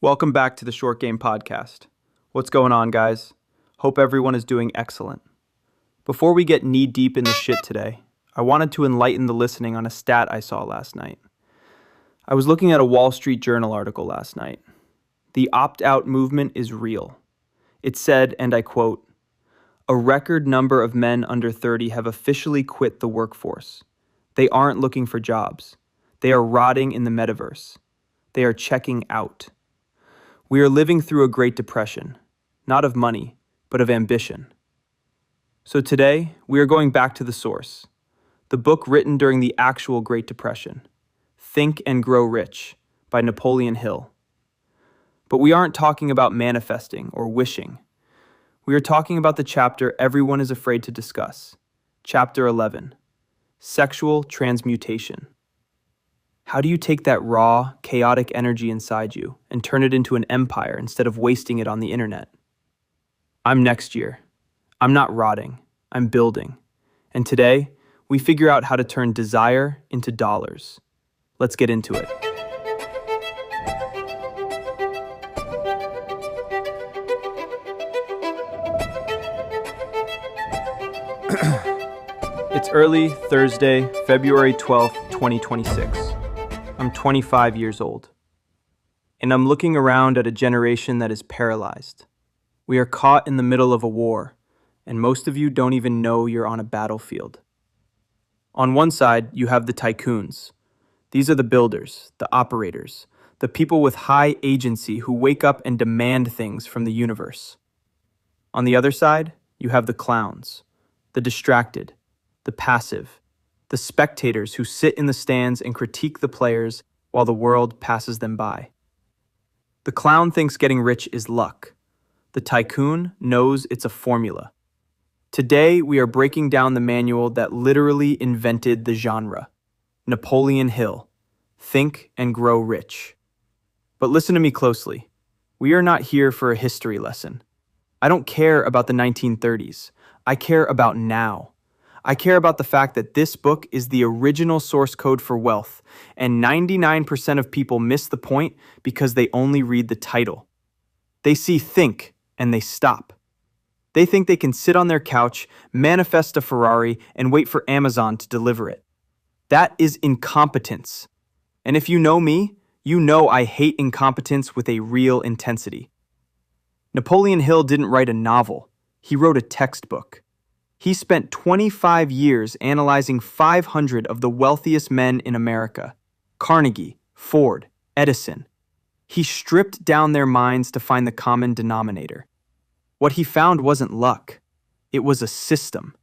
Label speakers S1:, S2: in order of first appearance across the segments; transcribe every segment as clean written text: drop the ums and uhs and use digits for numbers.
S1: Welcome back to the Short Game Podcast. What's going on, guys? Hope everyone is doing excellent. Before we get knee-deep in the shit today, I wanted to enlighten the listening on a stat I saw last night. I was looking at a Wall Street Journal article last night. The opt-out movement is real. It said, and I quote, "A record number of men under 30 have officially quit the workforce. They aren't looking for jobs. They are rotting in the metaverse. They are checking out. We are living through a Great Depression, not of money, but of ambition." So today, we are going back to the source, the book written during the actual Great Depression, Think and Grow Rich by Napoleon Hill. But we aren't talking about manifesting or wishing. We are talking about the chapter everyone is afraid to discuss, Chapter 11, Sexual Transmutation. How do you take that raw, chaotic energy inside you and turn it into an empire instead of wasting it on the internet? I'm NexYear. I'm not rotting, I'm building. And today, we figure out how to turn desire into dollars. Let's get into it. It's early Thursday, February 12th, 2026. I'm 25 years old, and I'm looking around at a generation that is paralyzed. We are caught in the middle of a war, and most of you don't even know you're on a battlefield. On one side, you have the tycoons. These are the builders, the operators, the people with high agency who wake up and demand things from the universe. On the other side, you have the clowns, the distracted, the passive, the spectators who sit in the stands and critique the players while the world passes them by. The clown thinks getting rich is luck. The tycoon knows it's a formula. Today, we are breaking down the manual that literally invented the genre, Napoleon Hill, Think and Grow Rich. But listen to me closely. We are not here for a history lesson. I don't care about the 1930s. I care about now. I care about the fact that this book is the original source code for wealth, and 99% of people miss the point because they only read the title. They see think, and they stop. They think they can sit on their couch, manifest a Ferrari, and wait for Amazon to deliver it. That is incompetence. And if you know me, you know I hate incompetence with a real intensity. Napoleon Hill didn't write a novel. He wrote a textbook. He spent 25 years analyzing 500 of the wealthiest men in America: Carnegie, Ford, Edison. He stripped down their minds to find the common denominator. What he found wasn't luck. It was a system.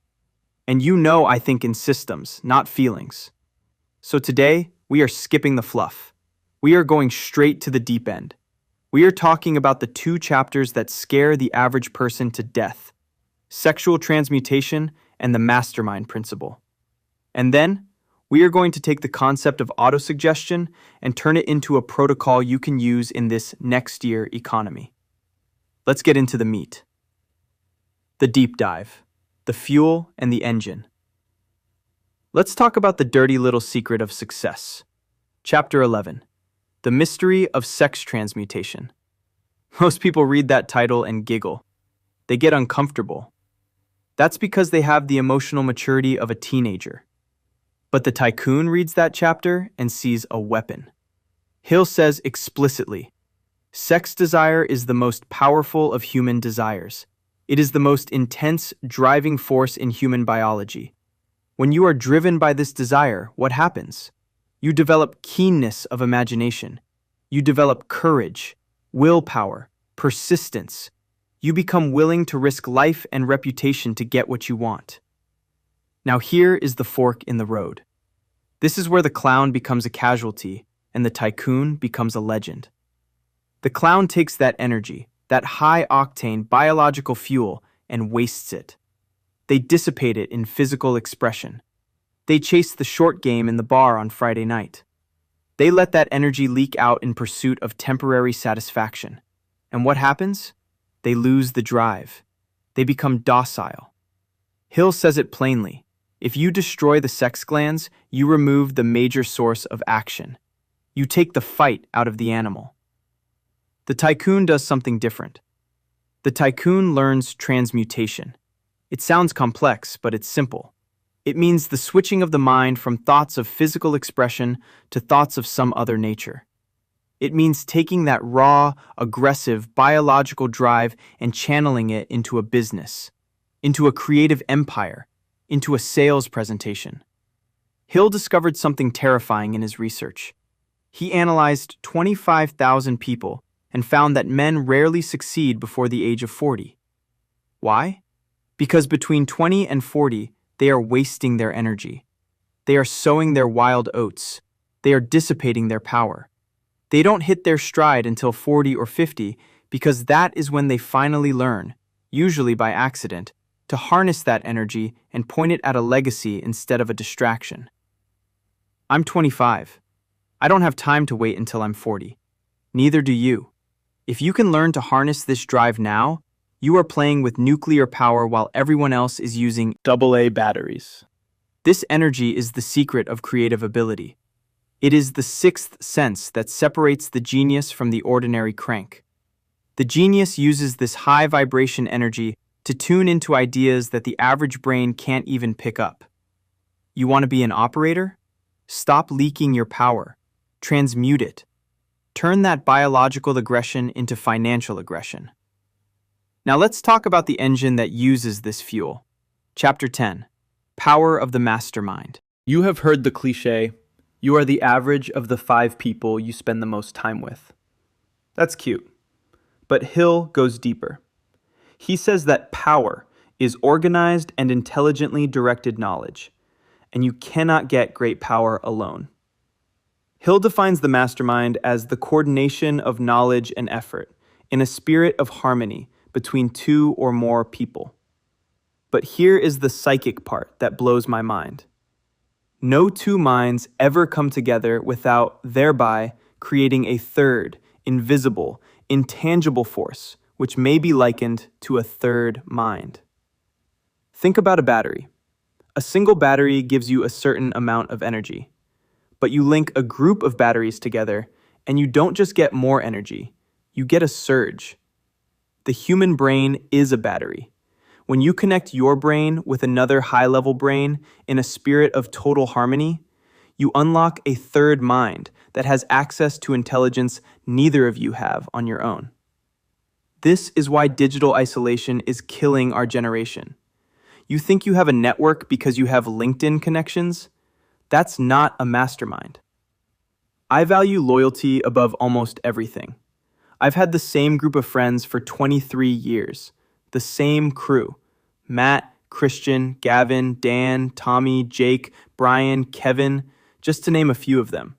S1: And you know I think in systems, not feelings. So today, we are skipping the fluff. We are going straight to the deep end. We are talking about the two chapters that scare the average person to death: Sexual Transmutation and the Mastermind Principle. And then, we are going to take the concept of autosuggestion and turn it into a protocol you can use in this NexYear economy. Let's get into the meat. The deep dive, the fuel and the engine. Let's talk about the dirty little secret of success. Chapter 11, The Mystery of Sex Transmutation. Most people read that title and giggle. They get uncomfortable. That's because they have the emotional maturity of a teenager. But the tycoon reads that chapter and sees a weapon. Hill says explicitly, sex desire is the most powerful of human desires. It is the most intense driving force in human biology. When you are driven by this desire, what happens? You develop keenness of imagination. You develop courage, willpower, persistence. You become willing to risk life and reputation to get what you want. Now here is the fork in the road. This is where the clown becomes a casualty and the tycoon becomes a legend. The clown takes that energy, that high-octane biological fuel, and wastes it. They dissipate it in physical expression. They chase the short game in the bar on Friday night. They let that energy leak out in pursuit of temporary satisfaction. And what happens? They lose the drive. They become docile. Hill says it plainly. If you destroy the sex glands, you remove the major source of action. You take the fight out of the animal. The Tycoon does something different. The Tycoon learns transmutation. It sounds complex, but it's simple. It means the switching of the mind from thoughts of physical expression to thoughts of some other nature. It means taking that raw, aggressive, biological drive and channeling it into a business, into a creative empire, into a sales presentation. Hill discovered something terrifying in his research. He analyzed 25,000 people and found that men rarely succeed before the age of 40. Why? Because between 20 and 40, they are wasting their energy. They are sowing their wild oats. They are dissipating their power. They don't hit their stride until 40 or 50 because that is when they finally learn, usually by accident, to harness that energy and point it at a legacy instead of a distraction. I'm 25. I don't have time to wait until I'm 40. Neither do you. If you can learn to harness this drive now, you are playing with nuclear power while everyone else is using AA batteries. This energy is the secret of creative ability. It is the sixth sense that separates the genius from the ordinary crank. The genius uses this high vibration energy to tune into ideas that the average brain can't even pick up. You want to be an operator? Stop leaking your power. Transmute it. Turn that biological aggression into financial aggression. Now let's talk about the engine that uses this fuel. Chapter 10. Power of the Mastermind. You have heard the cliché, you are the average of the 5 people you spend the most time with. That's cute. But Hill goes deeper. He says that power is organized and intelligently directed knowledge, and you cannot get great power alone. Hill defines the mastermind as the coordination of knowledge and effort in a spirit of harmony between 2 or more people. But here is the psychic part that blows my mind. No 2 minds ever come together without thereby creating a third, invisible, intangible force, which may be likened to a third mind. Think about a battery. A single battery gives you a certain amount of energy. But you link a group of batteries together, and you don't just get more energy, you get a surge. The human brain is a battery. When you connect your brain with another high-level brain in a spirit of total harmony, you unlock a third mind that has access to intelligence neither of you have on your own. This is why digital isolation is killing our generation. You think you have a network because you have LinkedIn connections? That's not a mastermind. I value loyalty above almost everything. I've had the same group of friends for 23 years. The same crew. Matt, Christian, Gavin, Dan, Tommy, Jake, Brian, Kevin, just to name a few of them.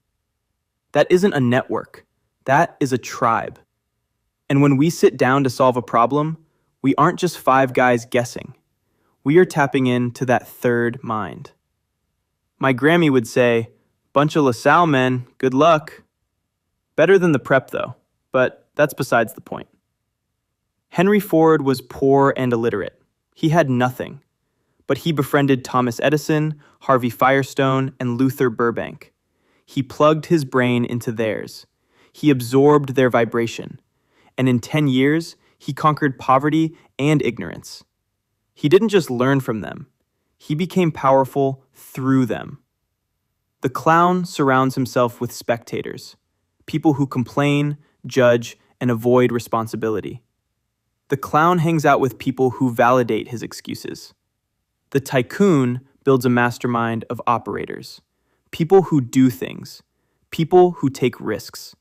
S1: That isn't a network. That is a tribe. And when we sit down to solve a problem, we aren't just 5 guys guessing. We are tapping into that third mind. My Grammy would say, "Bunch of LaSalle men, good luck." Better than the prep though, but that's besides the point. Henry Ford was poor and illiterate. He had nothing, but he befriended Thomas Edison, Harvey Firestone, and Luther Burbank. He plugged his brain into theirs. He absorbed their vibration, and in 10 years, he conquered poverty and ignorance. He didn't just learn from them. He became powerful through them. The clown surrounds himself with spectators, people who complain, judge, and avoid responsibility. The clown hangs out with people who validate his excuses. The tycoon builds a mastermind of operators, people who do things, people who take risks.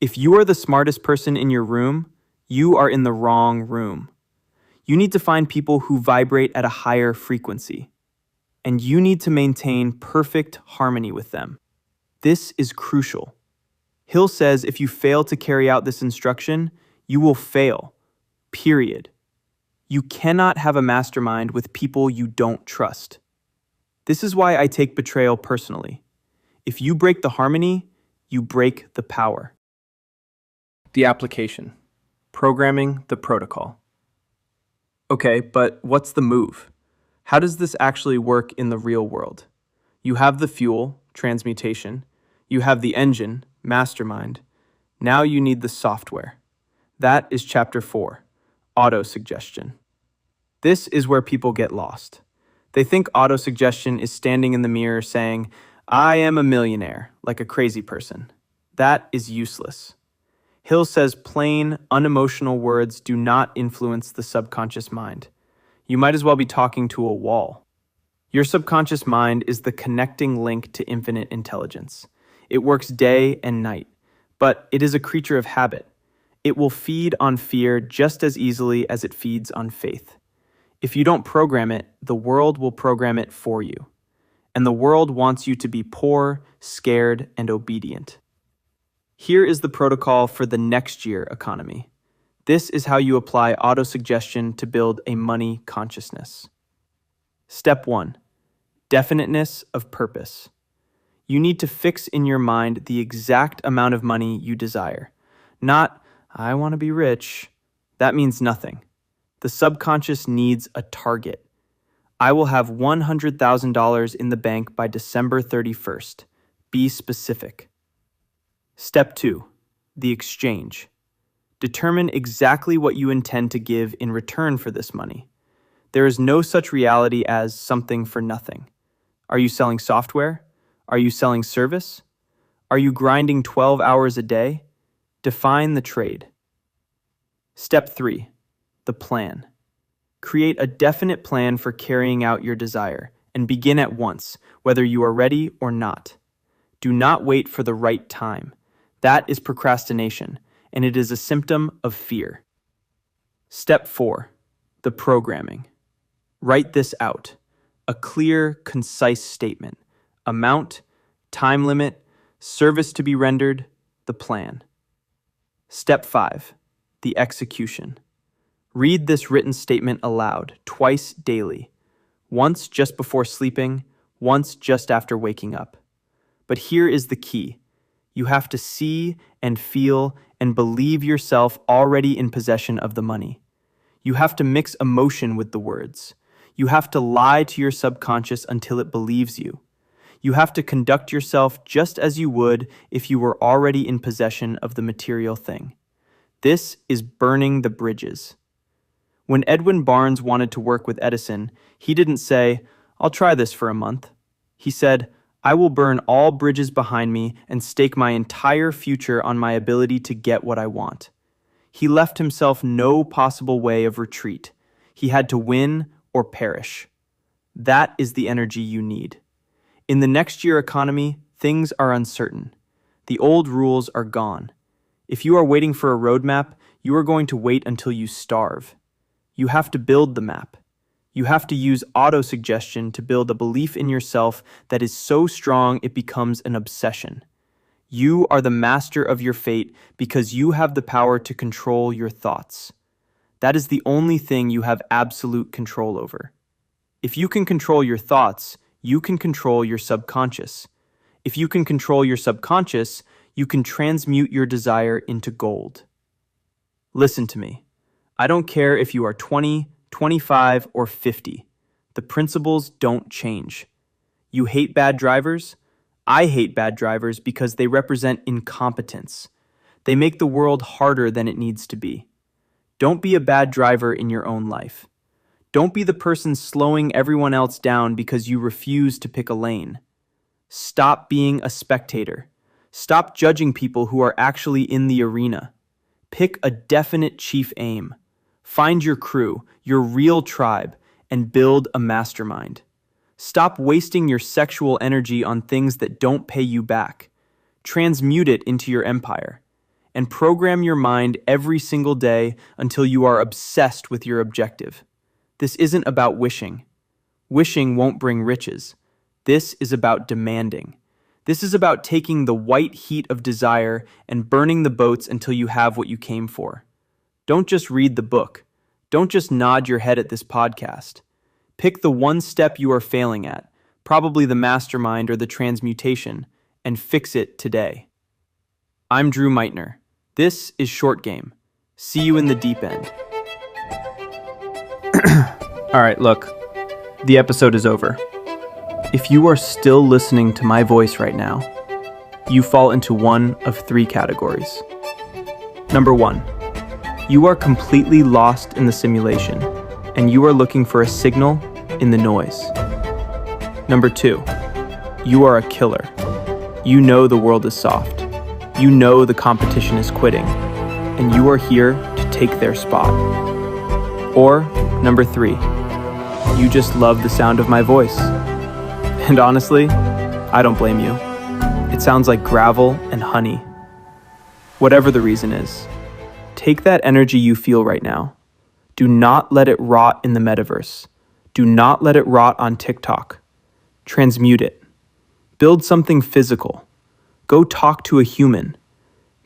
S1: If you are the smartest person in your room, you are in the wrong room. You need to find people who vibrate at a higher frequency, and you need to maintain perfect harmony with them. This is crucial. Hill says if you fail to carry out this instruction, you will fail, period. You cannot have a mastermind with people you don't trust. This is why I take betrayal personally. If you break the harmony, you break the power. The application. Programming the protocol. Okay, but what's the move? How does this actually work in the real world? You have the fuel, transmutation. You have the engine, mastermind. Now you need the software. That is chapter 4, autosuggestion. This is where people get lost. They think autosuggestion is standing in the mirror saying, "I am a millionaire," like a crazy person. That is useless. Hill says plain, unemotional words do not influence the subconscious mind. You might as well be talking to a wall. Your subconscious mind is the connecting link to infinite intelligence. It works day and night, but it is a creature of habit. It will feed on fear just as easily as it feeds on faith. If you don't program it, the world will program it for you. And the world wants you to be poor, scared, and obedient. Here is the protocol for the NexYear economy. This is how you apply autosuggestion to build a money consciousness. Step 1. Definiteness of purpose. You need to fix in your mind the exact amount of money you desire. Not, "I want to be rich." That means nothing. The subconscious needs a target. I will have $100,000 in the bank by December 31st. Be specific. Step 2. The exchange. Determine exactly what you intend to give in return for this money. There is no such reality as something for nothing. Are you selling software? Are you selling service? Are you grinding 12 hours a day? Define the trade. Step 3. The plan. Create a definite plan for carrying out your desire and begin at once, whether you are ready or not. Do not wait for the right time. That is procrastination, and it is a symptom of fear. Step 4. The programming. Write this out. A clear, concise statement. Amount, time limit, service to be rendered, the plan. Step 5. The execution. Read this written statement aloud, twice daily. Once just before sleeping, once just after waking up. But here is the key. You have to see and feel and believe yourself already in possession of the money. You have to mix emotion with the words. You have to lie to your subconscious until it believes you. You have to conduct yourself just as you would if you were already in possession of the material thing. This is burning the bridges. When Edwin Barnes wanted to work with Edison, he didn't say, "I'll try this for a month." He said, "I will burn all bridges behind me and stake my entire future on my ability to get what I want." He left himself no possible way of retreat. He had to win or perish. That is the energy you need. In the NexYear economy, things are uncertain. The old rules are gone. If you are waiting for a roadmap, you are going to wait until you starve. You have to build the map. You have to use autosuggestion to build a belief in yourself that is so strong it becomes an obsession. You are the master of your fate because you have the power to control your thoughts. That is the only thing you have absolute control over. If you can control your thoughts, you can control your subconscious. If you can control your subconscious, you can transmute your desire into gold. Listen to me. I don't care if you are 20, 25, or 50. The principles don't change. You hate bad drivers? I hate bad drivers because they represent incompetence. They make the world harder than it needs to be. Don't be a bad driver in your own life. Don't be the person slowing everyone else down because you refuse to pick a lane. Stop being a spectator. Stop judging people who are actually in the arena. Pick a definite chief aim. Find your crew, your real tribe, and build a mastermind. Stop wasting your sexual energy on things that don't pay you back. Transmute it into your empire. And program your mind every single day until you are obsessed with your objective. This isn't about wishing. Wishing won't bring riches. This is about demanding. This is about taking the white heat of desire and burning the boats until you have what you came for. Don't just read the book. Don't just nod your head at this podcast. Pick the one step you are failing at, probably the mastermind or the transmutation, and fix it today. I'm Drew Meitner. This is Short Game. See you in the deep end. All right, look. The episode is over. If you are still listening to my voice right now, you fall into one of three categories. Number 1. You are completely lost in the simulation, and you are looking for a signal in the noise. Number 2. You are a killer. You know the world is soft. You know the competition is quitting, and you are here to take their spot. Or, number 3. You just love the sound of my voice. And honestly, I don't blame you. It sounds like gravel and honey. Whatever the reason is, take that energy you feel right now. Do not let it rot in the metaverse. Do not let it rot on TikTok. Transmute it. Build something physical. Go talk to a human.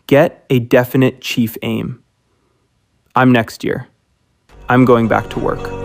S1: Get a definite chief aim. I'm NexYear. I'm going back to work.